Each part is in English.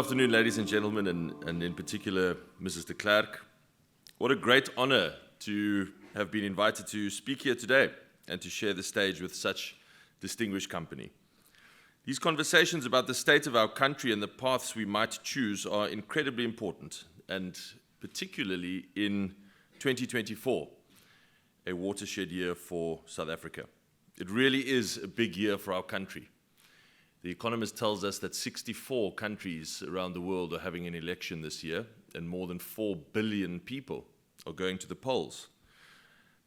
afternoon, ladies and gentlemen, and in particular, Mrs. de Klerk. What a great honor to have been invited to speak here today and to share the stage with such distinguished company. These conversations about the state of our country and the paths we might choose are incredibly important, and particularly in 2024, a watershed year for South Africa. It really is a big year for our country. The Economist tells us that 64 countries around the world are having an election this year, and more than 4 billion people are going to the polls.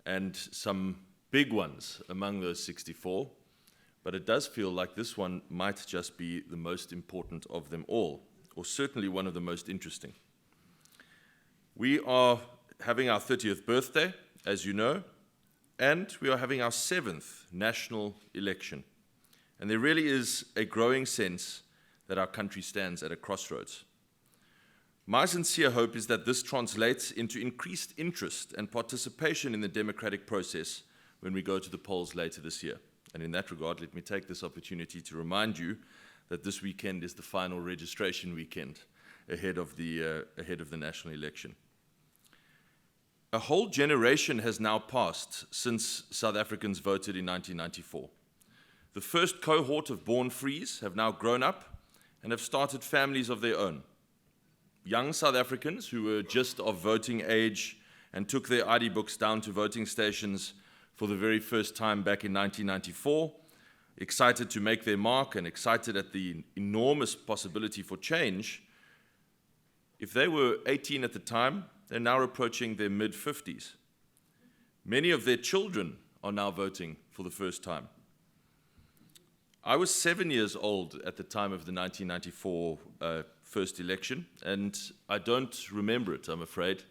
And some big ones among those 64, but it does feel like this one might just be the most important of them all, or certainly one of the most interesting. We are having our 30th birthday, as you know, and we are having our 7th national election. And there really is a growing sense that our country stands at a crossroads. My sincere hope is that this translates into increased interest and participation in the democratic process when we go to the polls later this year. And in that regard, let me take this opportunity to remind you that this weekend is the final registration weekend ahead of the national election. A whole generation has now passed since South Africans voted in 1994. The first cohort of born frees have now grown up and have started families of their own. Young South Africans who were just of voting age and took their ID books down to voting stations for the very first time back in 1994, excited to make their mark and excited at the enormous possibility for change. If they were 18 at the time, they're now approaching their mid-50s. Many of their children are now voting for the first time. I was 7 years old at the time of the 1994 first election, and I don't remember it, I'm afraid.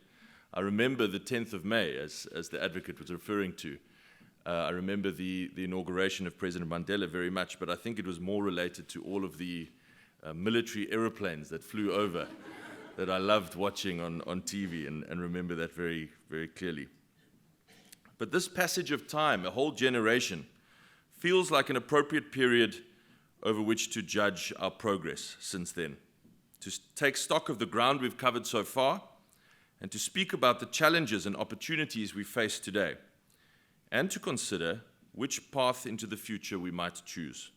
I remember the 10th of May, as the advocate was referring to. I remember the inauguration of President Mandela very much, but I think it was more related to all of the military aeroplanes that flew over that I loved watching on TV and remember that very, very clearly. But this passage of time, a whole generation, feels like an appropriate period over which to judge our progress since then, to take stock of the ground we've covered so far, and to speak about the challenges and opportunities we face today, and to consider which path into the future we might choose.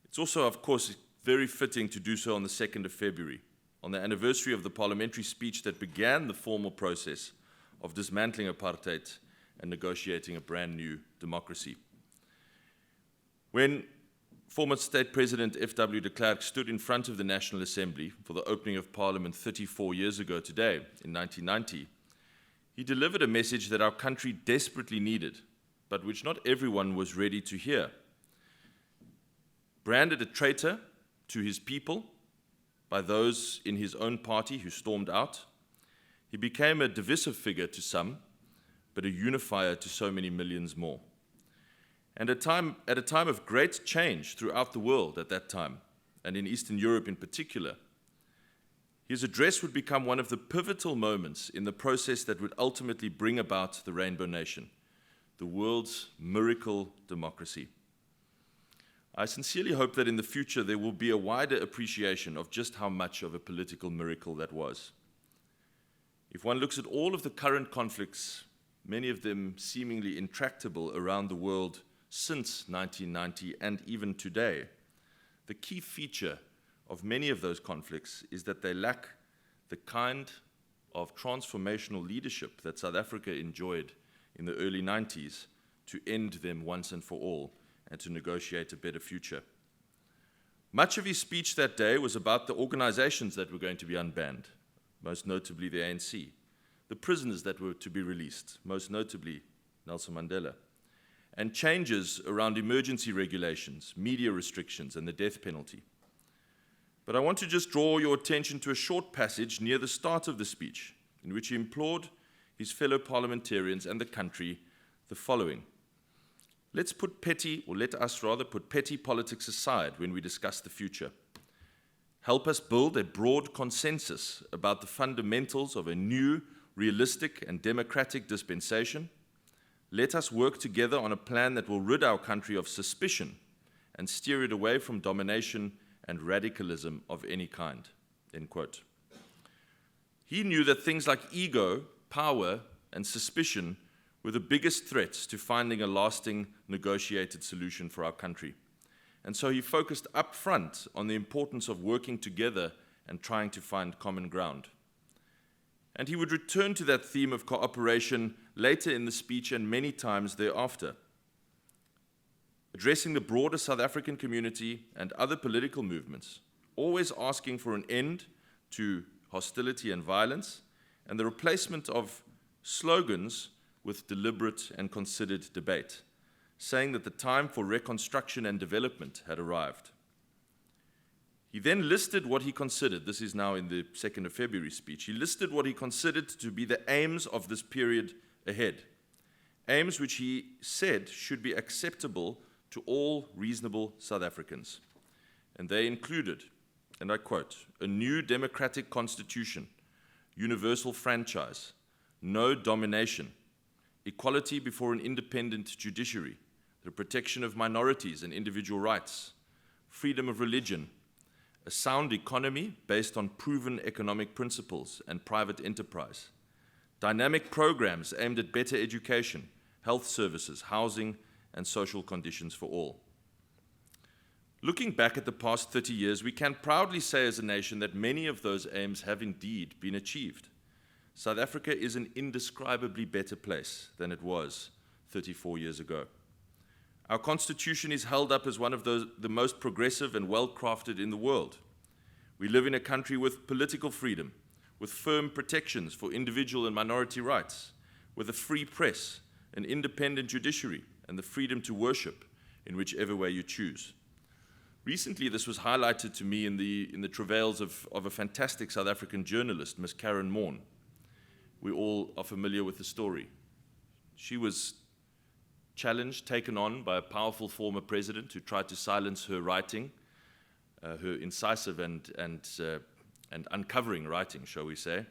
It's also, of course, very fitting to do so on the 2nd of February, on the anniversary of the parliamentary speech that began the formal process of dismantling apartheid and negotiating a brand new democracy. When former State President FW de Klerk stood in front of the National Assembly for the opening of Parliament 34 years ago today, in 1990, he delivered a message that our country desperately needed, but which not everyone was ready to hear. Branded a traitor to his people by those in his own party who stormed out, he became a divisive figure to some, but a unifier to so many millions more. And at a time of great change throughout the world at that time, and in Eastern Europe in particular, his address would become one of the pivotal moments in the process that would ultimately bring about the Rainbow Nation, the world's miracle democracy. I sincerely hope that in the future there will be a wider appreciation of just how much of a political miracle that was. If one looks at all of the current conflicts, many of them seemingly intractable around the world since 1990 and even today, the key feature of many of those conflicts is that they lack the kind of transformational leadership that South Africa enjoyed in the early 90s to end them once and for all and to negotiate a better future. Much of his speech that day was about the organizations that were going to be unbanned, most notably the ANC, the prisoners that were to be released, most notably Nelson Mandela, and changes around emergency regulations, media restrictions, and the death penalty. But I want to just draw your attention to a short passage near the start of the speech, in which he implored his fellow parliamentarians and the country the following: let us rather put petty politics aside when we discuss the future. Help us build a broad consensus about the fundamentals of a new, realistic, and democratic dispensation. Let us work together on a plan that will rid our country of suspicion and steer it away from domination and radicalism of any kind," end quote. He knew that things like ego, power, and suspicion were the biggest threats to finding a lasting negotiated solution for our country. And so he focused up front on the importance of working together and trying to find common ground. And he would return to that theme of cooperation later in the speech and many times thereafter, addressing the broader South African community and other political movements, always asking for an end to hostility and violence, and the replacement of slogans with deliberate and considered debate, saying that the time for reconstruction and development had arrived. He then listed what he considered, this is now in the 2nd of February speech, he listed what he considered to be the aims of this period ahead, aims which he said should be acceptable to all reasonable South Africans. And they included, and I quote, "a new democratic constitution, universal franchise, no domination, equality before an independent judiciary, the protection of minorities and individual rights, freedom of religion, a sound economy based on proven economic principles and private enterprise, dynamic programs aimed at better education, health services, housing, and social conditions for all." Looking back at the past 30 years, we can proudly say as a nation that many of those aims have indeed been achieved. South Africa is an indescribably better place than it was 34 years ago. Our constitution is held up as one of the most progressive and well-crafted in the world. We live in a country with political freedom, with firm protections for individual and minority rights, with a free press, an independent judiciary, and the freedom to worship in whichever way you choose. Recently, this was highlighted to me in the travails of a fantastic South African journalist, Ms. Karen Morn. We all are familiar with the story. She was challenged, taken on by a powerful former president who tried to silence her writing, her incisive and uncovering writing, shall we say,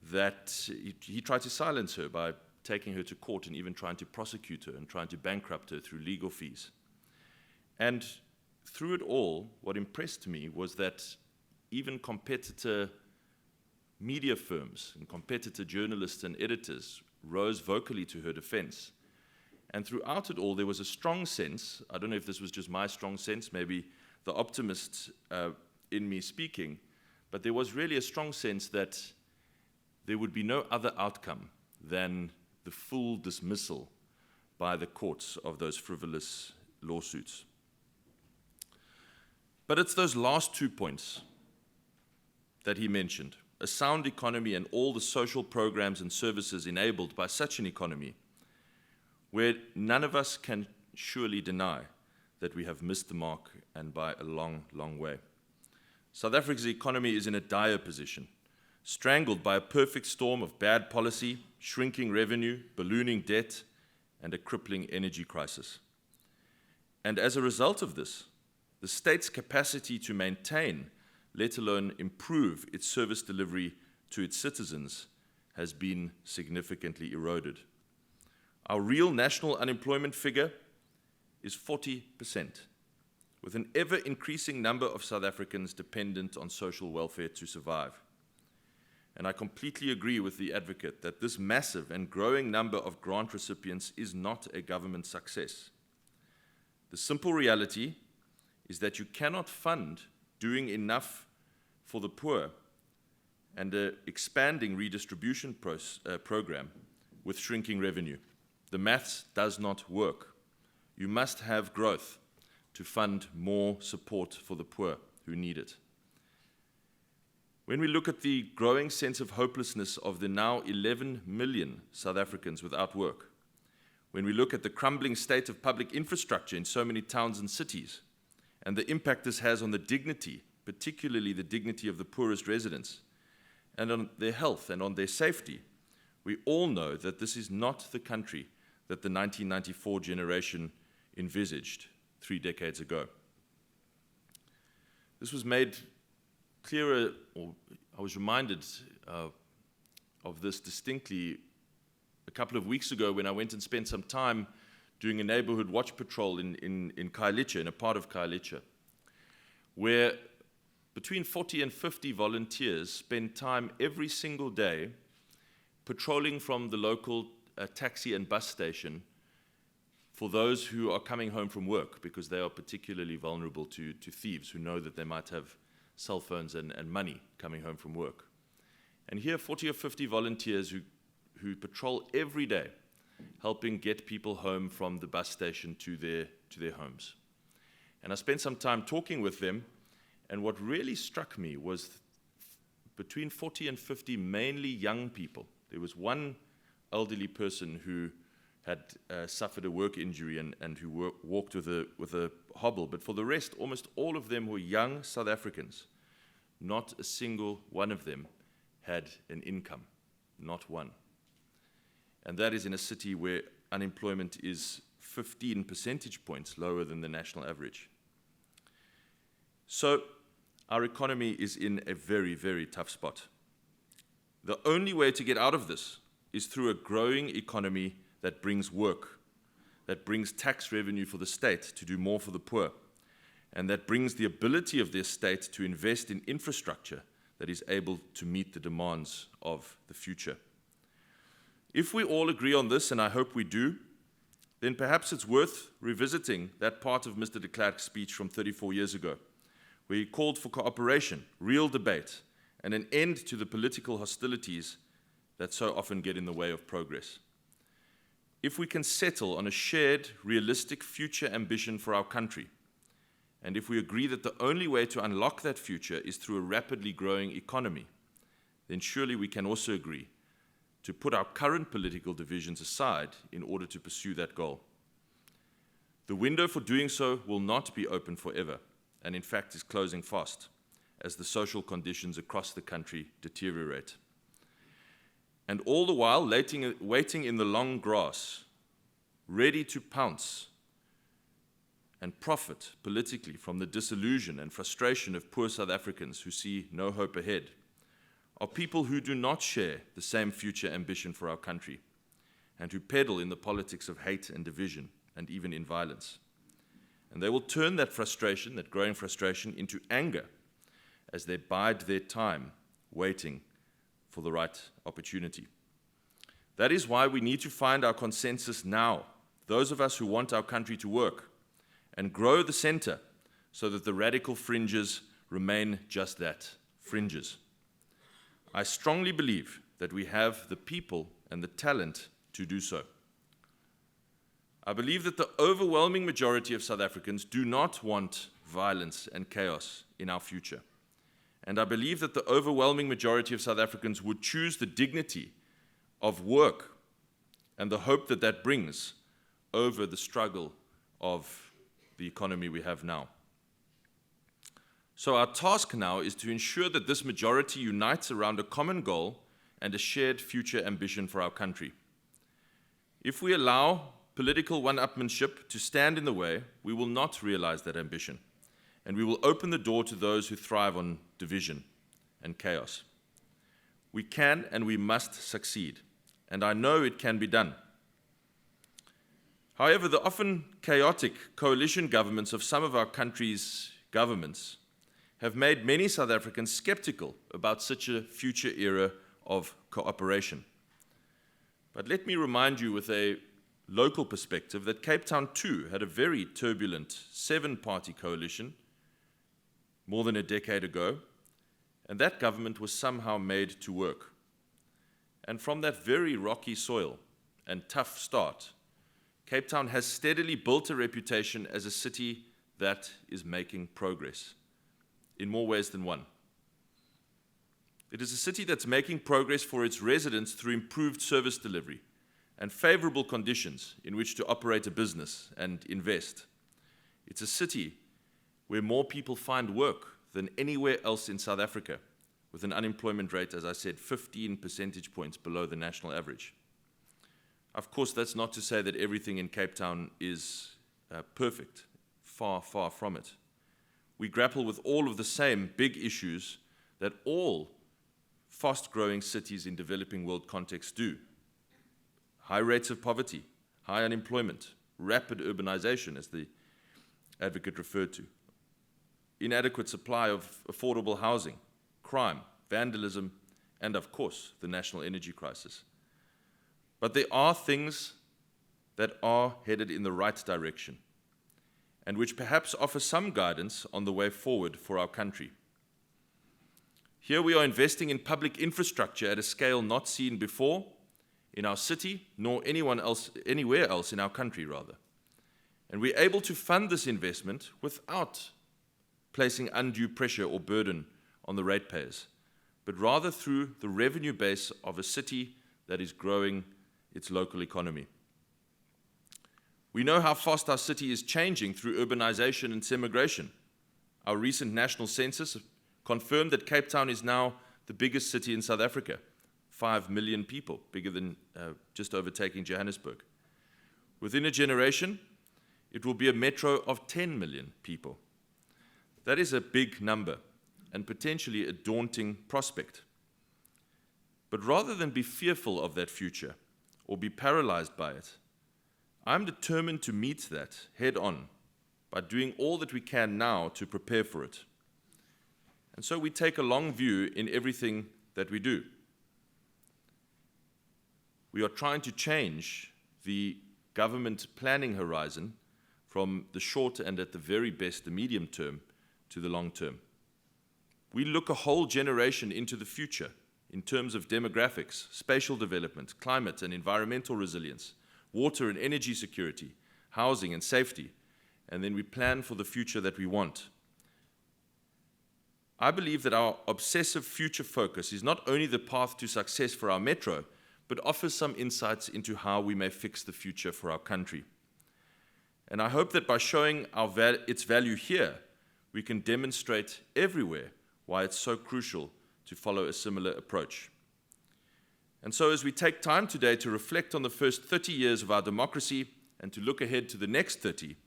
that he tried to silence her by taking her to court and even trying to prosecute her and trying to bankrupt her through legal fees. And through it all, what impressed me was that even competitor media firms and competitor journalists and editors rose vocally to her defense. And throughout it all, there was a strong sense, I don't know if this was just my strong sense, maybe the optimist in me speaking, but there was really a strong sense that there would be no other outcome than the full dismissal by the courts of those frivolous lawsuits. But it's those last 2 points that he mentioned, a sound economy and all the social programs and services enabled by such an economy, where none of us can surely deny that we have missed the mark, and by a long, long way. South Africa's economy is in a dire position, strangled by a perfect storm of bad policy, shrinking revenue, ballooning debt, and a crippling energy crisis. And as a result of this, the state's capacity to maintain, let alone improve, its service delivery to its citizens has been significantly eroded. Our real national unemployment figure is 40%, with an ever-increasing number of South Africans dependent on social welfare to survive. And I completely agree with the advocate that this massive and growing number of grant recipients is not a government success. The simple reality is that you cannot fund doing enough for the poor and an expanding redistribution program with shrinking revenue. The maths does not work. You must have growth to fund more support for the poor who need it. When we look at the growing sense of hopelessness of the now 11 million South Africans without work, when we look at the crumbling state of public infrastructure in so many towns and cities, and the impact this has on the dignity, particularly the dignity of the poorest residents, and on their health and on their safety, we all know that this is not the country that the 1994 generation envisaged 3 decades ago. This was made clearer, or I was reminded of this distinctly a couple of weeks ago when I went and spent some time doing a neighborhood watch patrol in Khayelitsha, in a part of Khayelitsha, where between 40 and 50 volunteers spend time every single day patrolling from the local taxi and bus station for those who are coming home from work, because they are particularly vulnerable to thieves who know that they might have cell phones and money coming home from work. And here, 40 or 50 volunteers who patrol every day, helping get people home from the bus station to their homes. And I spent some time talking with them, and what really struck me was between 40 and 50 mainly young people. There was one elderly person who had suffered a work injury and who walked with a hobble, but for the rest, almost all of them were young South Africans. Not a single one of them had an income, not one. And that is in a city where unemployment is 15 percentage points lower than the national average. So our economy is in a very, very tough spot. The only way to get out of this is through a growing economy that brings work, that brings tax revenue for the state to do more for the poor, and that brings the ability of the state to invest in infrastructure that is able to meet the demands of the future. If we all agree on this, and I hope we do, then perhaps it's worth revisiting that part of Mr. de Klerk's speech from 34 years ago, where he called for cooperation, real debate, and an end to the political hostilities that so often get in the way of progress. If we can settle on a shared, realistic future ambition for our country, and if we agree that the only way to unlock that future is through a rapidly growing economy, then surely we can also agree to put our current political divisions aside in order to pursue that goal. The window for doing so will not be open forever, and in fact is closing fast, as the social conditions across the country deteriorate. And all the while, waiting in the long grass, ready to pounce and profit politically from the disillusion and frustration of poor South Africans who see no hope ahead, are people who do not share the same future ambition for our country and who peddle in the politics of hate and division and even in violence. And they will turn that frustration, that growing frustration, into anger as they bide their time waiting for the right opportunity. That is why we need to find our consensus now, those of us who want our country to work, and grow the center so that the radical fringes remain just that, fringes. I strongly believe that we have the people and the talent to do so. I believe that the overwhelming majority of South Africans do not want violence and chaos in our future. And I believe that the overwhelming majority of South Africans would choose the dignity of work and the hope that that brings over the struggle of the economy we have now. So our task now is to ensure that this majority unites around a common goal and a shared future ambition for our country. If we allow political one-upmanship to stand in the way, we will not realize that ambition, and we will open the door to those who thrive on division and chaos. We can and we must succeed, and I know it can be done. However, the often chaotic coalition governments of some of our country's governments have made many South Africans skeptical about such a future era of cooperation. But let me remind you with a local perspective that Cape Town too had a very turbulent 7-party coalition more than a decade ago, and that government was somehow made to work. And from that very rocky soil and tough start, Cape Town has steadily built a reputation as a city that is making progress, in more ways than one. It is a city that's making progress for its residents through improved service delivery and favorable conditions in which to operate a business and invest. It's a city where more people find work than anywhere else in South Africa, with an unemployment rate, as I said, 15 percentage points below the national average. Of course, that's not to say that everything in Cape Town is perfect. Far, far from it. We grapple with all of the same big issues that all fast-growing cities in developing world contexts do. High rates of poverty, high unemployment, rapid urbanization, as the advocate referred to. inadequate supply of affordable housing, crime, vandalism, and of course, the national energy crisis. But there are things that are headed in the right direction, and which perhaps offer some guidance on the way forward for our country. Here we are investing in public infrastructure at a scale not seen before in our city, nor anywhere else in our country, rather. And we're able to fund this investment without placing undue pressure or burden on the ratepayers, but rather through the revenue base of a city that is growing its local economy. We know how fast our city is changing through urbanization and semigration. Our recent national census confirmed that Cape Town is now the biggest city in South Africa, 5 million people, bigger than just overtaking Johannesburg. Within a generation, it will be a metro of 10 million people. That is a big number and potentially a daunting prospect. But rather than be fearful of that future or be paralyzed by it, I'm determined to meet that head on by doing all that we can now to prepare for it. And so we take a long view in everything that we do. We are trying to change the government planning horizon from the short and at the very best the medium term to the long term. We look a whole generation into the future in terms of demographics, spatial development, climate and environmental resilience, water and energy security, housing and safety, and then we plan for the future that we want. I believe that our obsessive future focus is not only the path to success for our metro, but offers some insights into how we may fix the future for our country. And I hope that by showing its value here, we can demonstrate everywhere why it's so crucial to follow a similar approach. And so as we take time today to reflect on the first 30 years of our democracy and to look ahead to the next 30,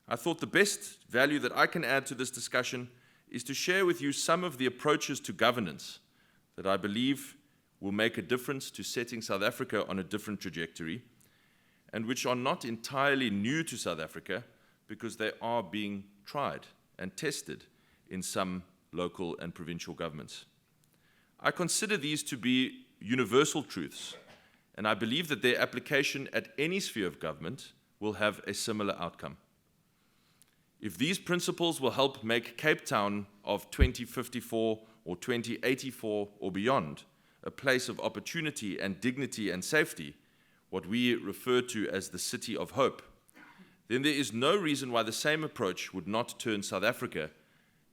I thought the best value that I can add to this discussion is to share with you some of the approaches to governance that I believe will make a difference to setting South Africa on a different trajectory, and which are not entirely new to South Africa because they are being tried and tested in some local and provincial governments. I consider these to be universal truths, and I believe that their application at any sphere of government will have a similar outcome. If these principles will help make Cape Town of 2054 or 2084 or beyond a place of opportunity and dignity and safety, what we refer to as the City of Hope, then there is no reason why the same approach would not turn South Africa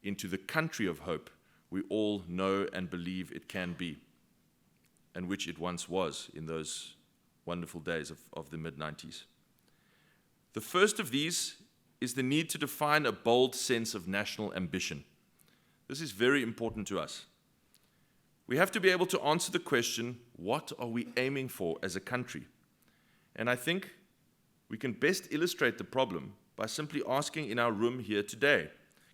into the country of hope we all know and believe it can be, and which it once was in those wonderful days of the mid-90s. The first of these is the need to define a bold sense of national ambition. This is very important to us. We have to be able to answer the question, what are we aiming for as a country? And I think we can best illustrate the problem by simply asking in our room here today,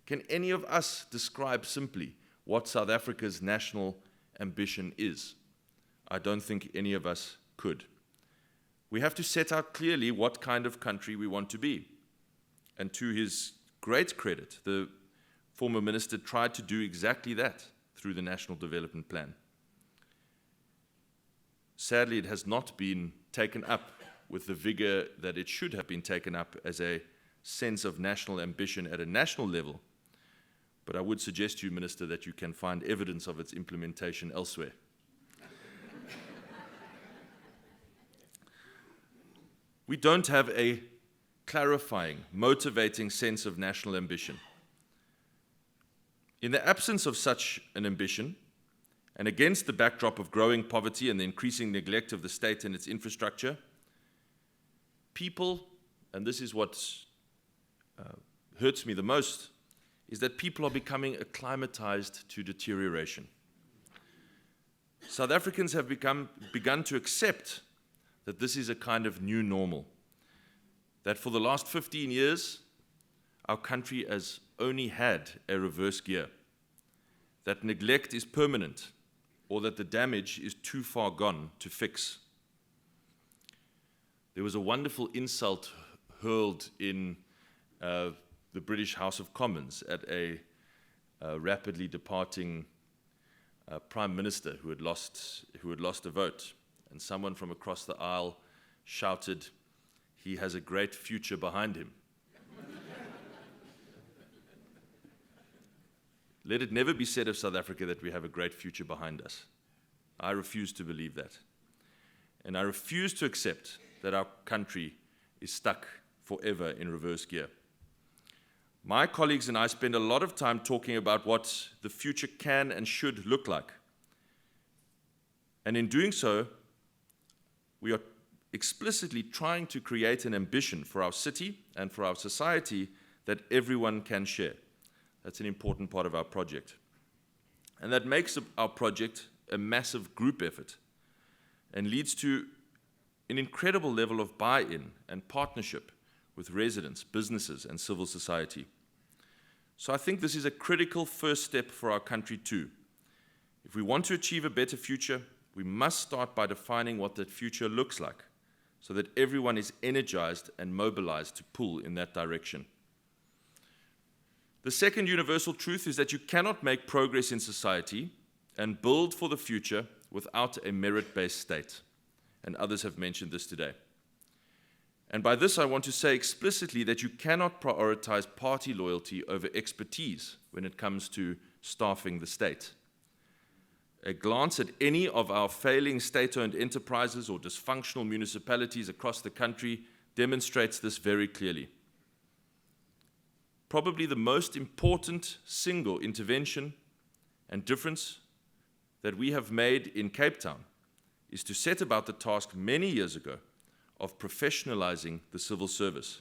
can any of us describe simply what South Africa's national ambition is? I don't think any of us could. We have to set out clearly what kind of country we want to be. And to his great credit, the former minister tried to do exactly that through the National Development Plan. Sadly, it has not been taken up with the vigor that it should have been taken up as a sense of national ambition at a national level. But I would suggest to you, Minister, that you can find evidence of its implementation elsewhere. We don't have a clarifying, motivating sense of national ambition. In the absence of such an ambition, and against the backdrop of growing poverty and the increasing neglect of the state and its infrastructure, people, and this is what hurts me the most, is that people are becoming acclimatized to deterioration. South Africans have begun to accept that this is a kind of new normal, that for the last 15 years, our country has only had a reverse gear, that neglect is permanent, or that the damage is too far gone to fix. There was a wonderful insult hurled in the British House of Commons at a rapidly departing Prime Minister who had lost a vote. And someone from across the aisle shouted, "He has a great future behind him." Let it never be said of South Africa that we have a great future behind us. I refuse to believe that. And I refuse to accept that our country is stuck forever in reverse gear. My colleagues and I spend a lot of time talking about what the future can and should look like. And in doing so, we are explicitly trying to create an ambition for our city and for our society that everyone can share. That's an important part of our project. And that makes our project a massive group effort and leads to an incredible level of buy-in and partnership with residents, businesses, and civil society. So I think this is a critical first step for our country too. If we want to achieve a better future, we must start by defining what that future looks like so that everyone is energized and mobilized to pull in that direction. The second universal truth is that you cannot make progress in society and build for the future without a merit-based state. And others have mentioned this today. And by this, I want to say explicitly that you cannot prioritize party loyalty over expertise when it comes to staffing the state. A glance at any of our failing state-owned enterprises or dysfunctional municipalities across the country demonstrates this very clearly. Probably the most important single intervention and difference that we have made in Cape Town is to set about the task many years ago of professionalizing the civil service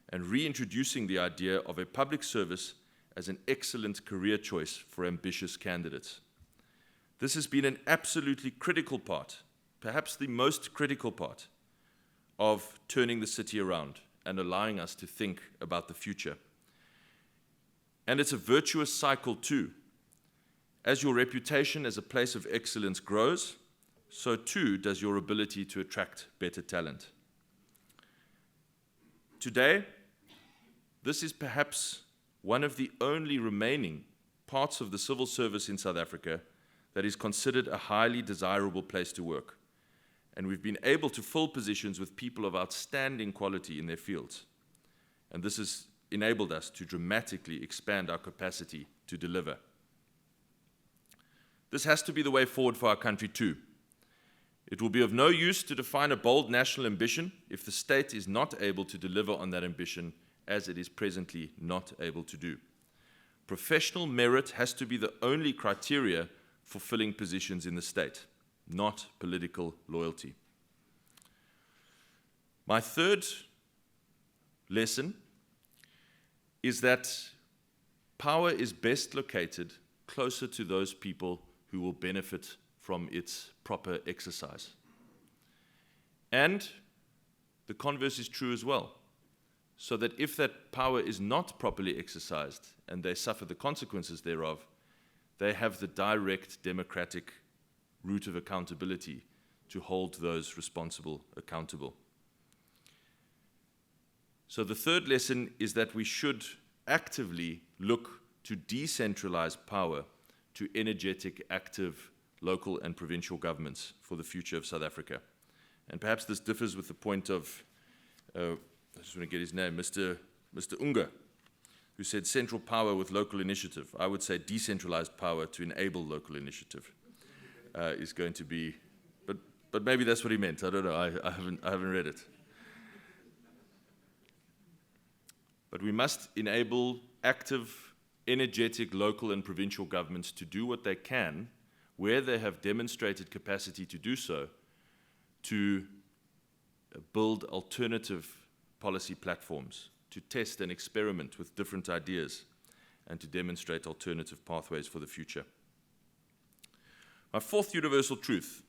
and reintroducing the idea of a public service as an excellent career choice for ambitious candidates. This has been an absolutely critical part, perhaps the most critical part, of turning the city around and allowing us to think about the future. And it's a virtuous cycle too. As your reputation as a place of excellence grows, so too does your ability to attract better talent. Today, this is perhaps one of the only remaining parts of the civil service in South Africa that is considered a highly desirable place to work. And we've been able to fill positions with people of outstanding quality in their fields. And this has enabled us to dramatically expand our capacity to deliver. This has to be the way forward for our country too. It will be of no use to define a bold national ambition if the state is not able to deliver on that ambition, as it is presently not able to do. Professional merit has to be the only criteria for filling positions in the state, not political loyalty. My third lesson is that power is best located closer to those people who will benefit from its proper exercise. And the converse is true as well, so that if that power is not properly exercised and they suffer the consequences thereof, they have the direct democratic route of accountability to hold those responsible accountable. So the third lesson is that we should actively look to decentralize power to energetic, active local and provincial governments for the future of South Africa. And perhaps this differs with the point of, I just want to get his name, Mr. Unga, who said central power with local initiative. I would say decentralized power to enable local initiative is going to be, but maybe that's what he meant. I don't know, I haven't read it. But we must enable active, energetic local and provincial governments to do what they can, where they have demonstrated capacity to do so, to build alternative policy platforms, to test and experiment with different ideas, and to demonstrate alternative pathways for the future. My fourth universal truth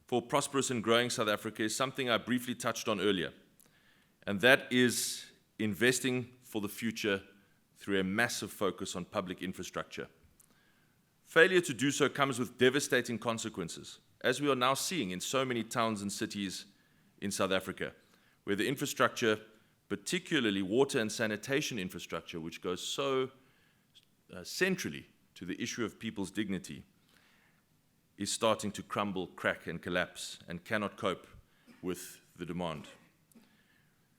for prosperous and growing South Africa is something I briefly touched on earlier, and that is investing for the future through a massive focus on public infrastructure. Failure to do so comes with devastating consequences, as we are now seeing in so many towns and cities in South Africa, where the infrastructure, particularly water and sanitation infrastructure, which goes so centrally to the issue of people's dignity is starting to crumble, crack, and collapse, and cannot cope with the demand.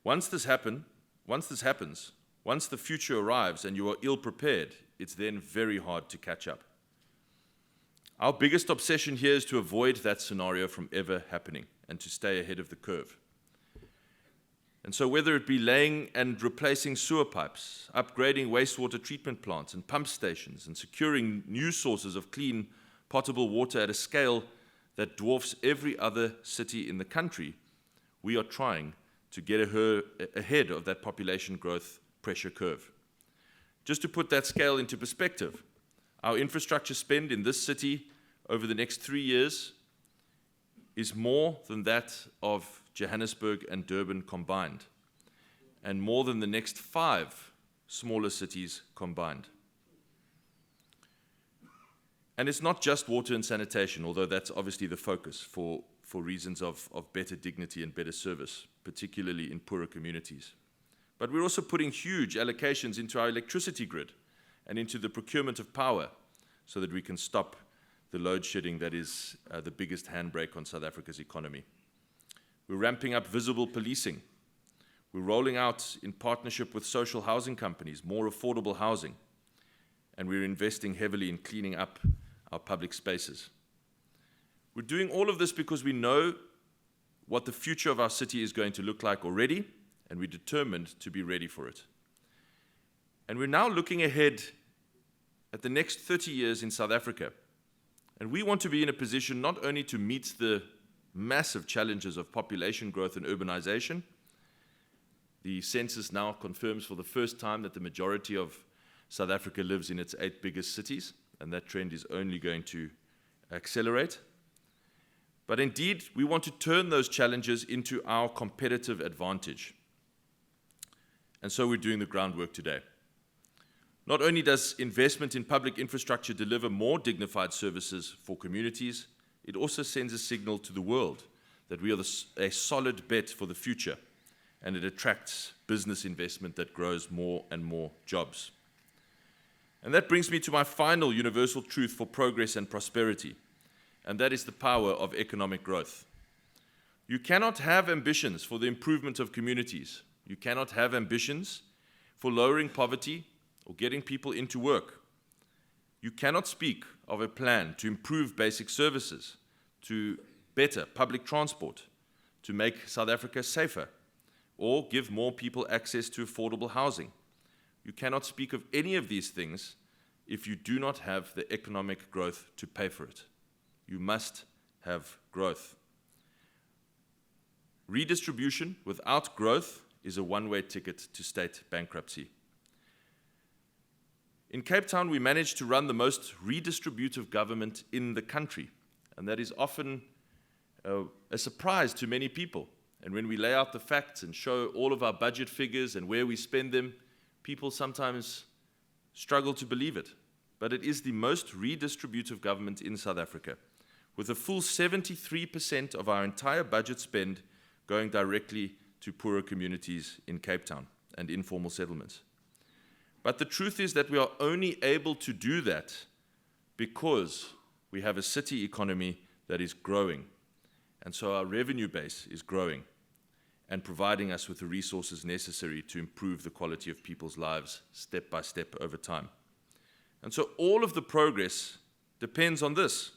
Once this happens, once the future arrives and you are ill-prepared, it's then very hard to catch up. Our biggest obsession here is to avoid that scenario from ever happening and to stay ahead of the curve. And so whether it be laying and replacing sewer pipes, upgrading wastewater treatment plants and pump stations, and securing new sources of clean, potable water at a scale that dwarfs every other city in the country, we are trying to get ahead of that population growth pressure curve. Just to put that scale into perspective, our infrastructure spend in this city over the next 3 years is more than that of Johannesburg and Durban combined, and more than the next 5 smaller cities combined. And it's not just water and sanitation, although that's obviously the focus for reasons of better dignity and better service, particularly in poorer communities. But we're also putting huge allocations into our electricity grid and into the procurement of power so that we can stop the load shedding that is the biggest handbrake on South Africa's economy. We're ramping up visible policing. We're rolling out, in partnership with social housing companies, more affordable housing. And we're investing heavily in cleaning up our public spaces. We're doing all of this because we know what the future of our city is going to look like already, and we're determined to be ready for it. And we're now looking ahead at the next 30 years in South Africa. And we want to be in a position not only to meet the massive challenges of population growth and urbanization. The census now confirms for the first time that the majority of South Africa lives in its 8 biggest cities, and that trend is only going to accelerate. But indeed, we want to turn those challenges into our competitive advantage. And so we're doing the groundwork today. Not only does investment in public infrastructure deliver more dignified services for communities, it also sends a signal to the world that we are a solid bet for the future, and it attracts business investment that grows more and more jobs. And that brings me to my final universal truth for progress and prosperity, and that is the power of economic growth. You cannot have ambitions for the improvement of communities. You cannot have ambitions for lowering poverty or getting people into work. You cannot speak of a plan to improve basic services, to better public transport, to make South Africa safer, or give more people access to affordable housing. You cannot speak of any of these things if you do not have the economic growth to pay for it. You must have growth. Redistribution without growth is a one-way ticket to state bankruptcy. In Cape Town, we managed to run the most redistributive government in the country, and that is often a surprise to many people. And when we lay out the facts and show all of our budget figures and where we spend them, people sometimes struggle to believe it. But it is the most redistributive government in South Africa, with a full 73% of our entire budget spend going directly to poorer communities in Cape Town and informal settlements. But the truth is that we are only able to do that because we have a city economy that is growing. And so our revenue base is growing and providing us with the resources necessary to improve the quality of people's lives step by step over time. And so all of the progress depends on this.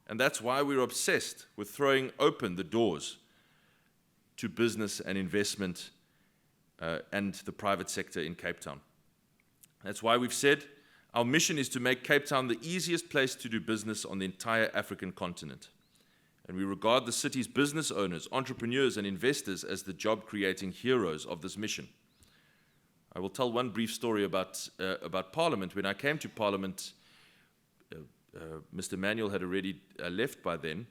And that's why we're obsessed with throwing open the doors to business and investment and the private sector in Cape Town. That's why we've said our mission is to make Cape Town the easiest place to do business on the entire African continent. And we regard the city's business owners, entrepreneurs, and investors as the job-creating heroes of this mission. I will tell one brief story about Parliament. When I came to Parliament, Mr. Manuel had already left by then.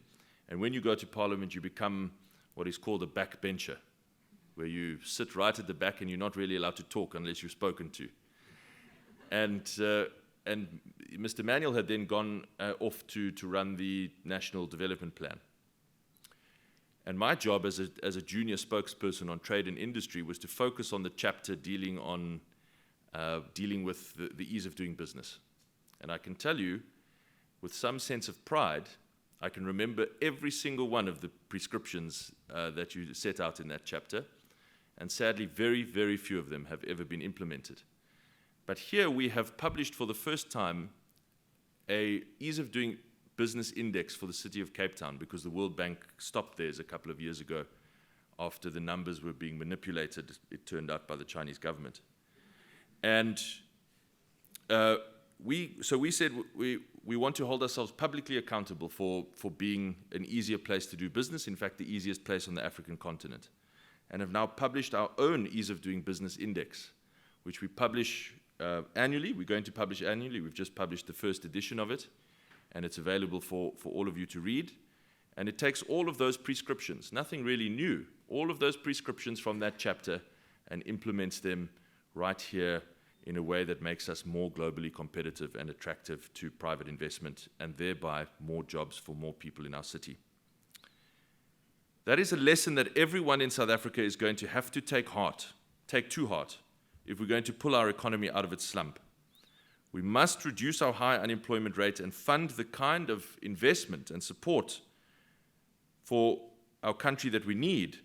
And when you go to Parliament, you become what is called a backbencher, where you sit right at the back and you're not really allowed to talk unless you're spoken to. And Mr. Manuel had then gone off to run the National Development Plan. And my job as a junior spokesperson on trade and industry was to focus on the chapter dealing on dealing with the ease of doing business. And I can tell you, with some sense of pride, I can remember every single one of the prescriptions that you set out in that chapter, and sadly, very, very few of them have ever been implemented. But here we have published for the first time a ease of doing business index for the city of Cape Town, because the World Bank stopped theirs a couple of years ago after the numbers were being manipulated, it turned out, by the Chinese government. And we said we want to hold ourselves publicly accountable for being an easier place to do business, in fact, the easiest place on the African continent, and have now published our own Ease of Doing Business Index, which we publish annually. We're going to publish annually. We've just published the first edition of it, and it's available for all of you to read. And it takes all of those prescriptions, nothing really new, all of those prescriptions from that chapter, and implements them right here in a way that makes us more globally competitive and attractive to private investment, and thereby more jobs for more people in our city. That is a lesson that everyone in South Africa is going to have to take to heart, if we're going to pull our economy out of its slump. We must reduce our high unemployment rate and fund the kind of investment and support for our country that we need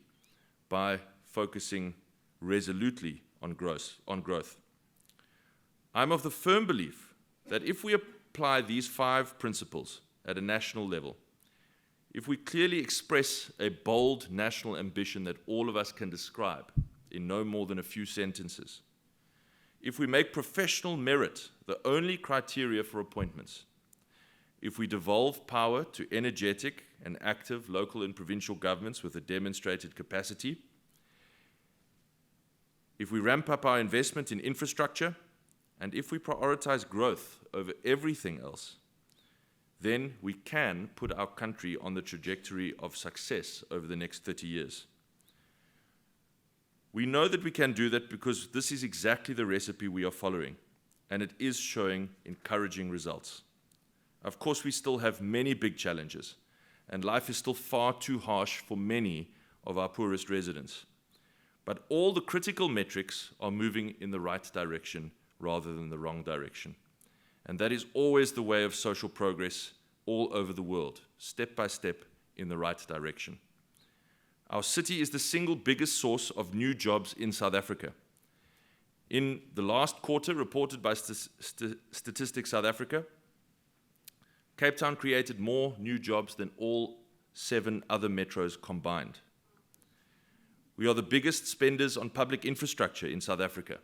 by focusing resolutely on growth. I'm of the firm belief that if we apply these 5 principles at a national level, if we clearly express a bold national ambition that all of us can describe in no more than a few sentences, if we make professional merit the only criteria for appointments, if we devolve power to energetic and active local and provincial governments with a demonstrated capacity, if we ramp up our investment in infrastructure, and if we prioritize growth over everything else, then we can put our country on the trajectory of success over the next 30 years. We know that we can do that because this is exactly the recipe we are following, and it is showing encouraging results. Of course, we still have many big challenges, and life is still far too harsh for many of our poorest residents. But all the critical metrics are moving in the right direction rather than the wrong direction. And that is always the way of social progress all over the world, step by step in the right direction. Our city is the single biggest source of new jobs in South Africa. In the last quarter, reported by Statistics South Africa, Cape Town created more new jobs than all 7 other metros combined. We are the biggest spenders on public infrastructure in South Africa.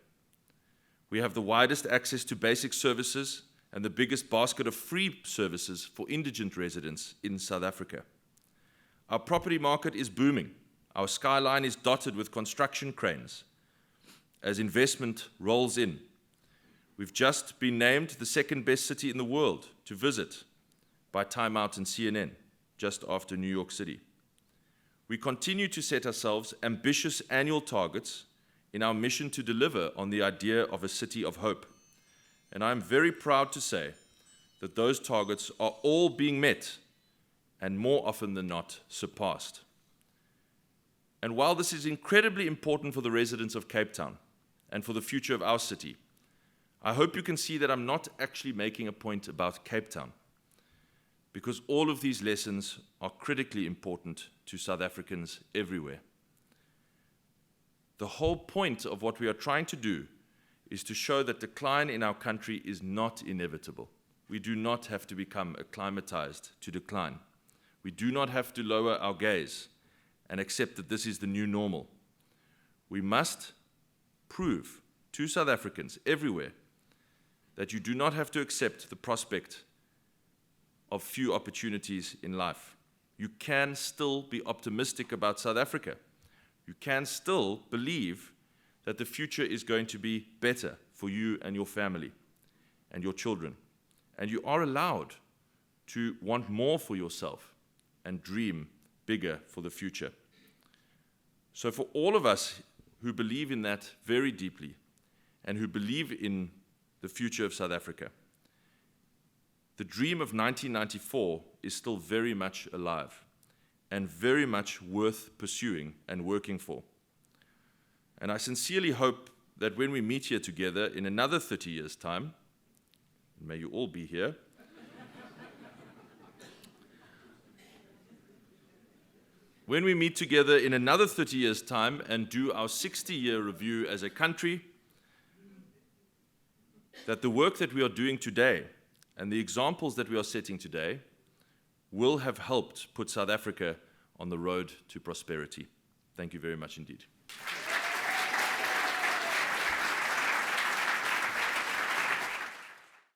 We have the widest access to basic services and the biggest basket of free services for indigent residents in South Africa. Our property market is booming. Our skyline is dotted with construction cranes as investment rolls in. We've just been named the 2nd best city in the world to visit by Time Out and CNN, just after New York City. We continue to set ourselves ambitious annual targets in our mission to deliver on the idea of a city of hope. And I'm very proud to say that those targets are all being met, and more often than not, surpassed. And while this is incredibly important for the residents of Cape Town and for the future of our city, I hope you can see that I'm not actually making a point about Cape Town, because all of these lessons are critically important to South Africans everywhere. The whole point of what we are trying to do is to show that decline in our country is not inevitable. We do not have to become acclimatized to decline. We do not have to lower our gaze and accept that this is the new normal. We must prove to South Africans everywhere that you do not have to accept the prospect of few opportunities in life. You can still be optimistic about South Africa. You can still believe that the future is going to be better for you and your family and your children. And you are allowed to want more for yourself and dream bigger for the future. So for all of us who believe in that very deeply and who believe in the future of South Africa, the dream of 1994 is still very much alive and very much worth pursuing and working for. And I sincerely hope that when we meet here together in another 30 years' time, may you all be here, when we meet together in another 30 years' time and do our 60-year review as a country, that the work that we are doing today and the examples that we are setting today will have helped put South Africa on the road to prosperity. Thank you very much indeed.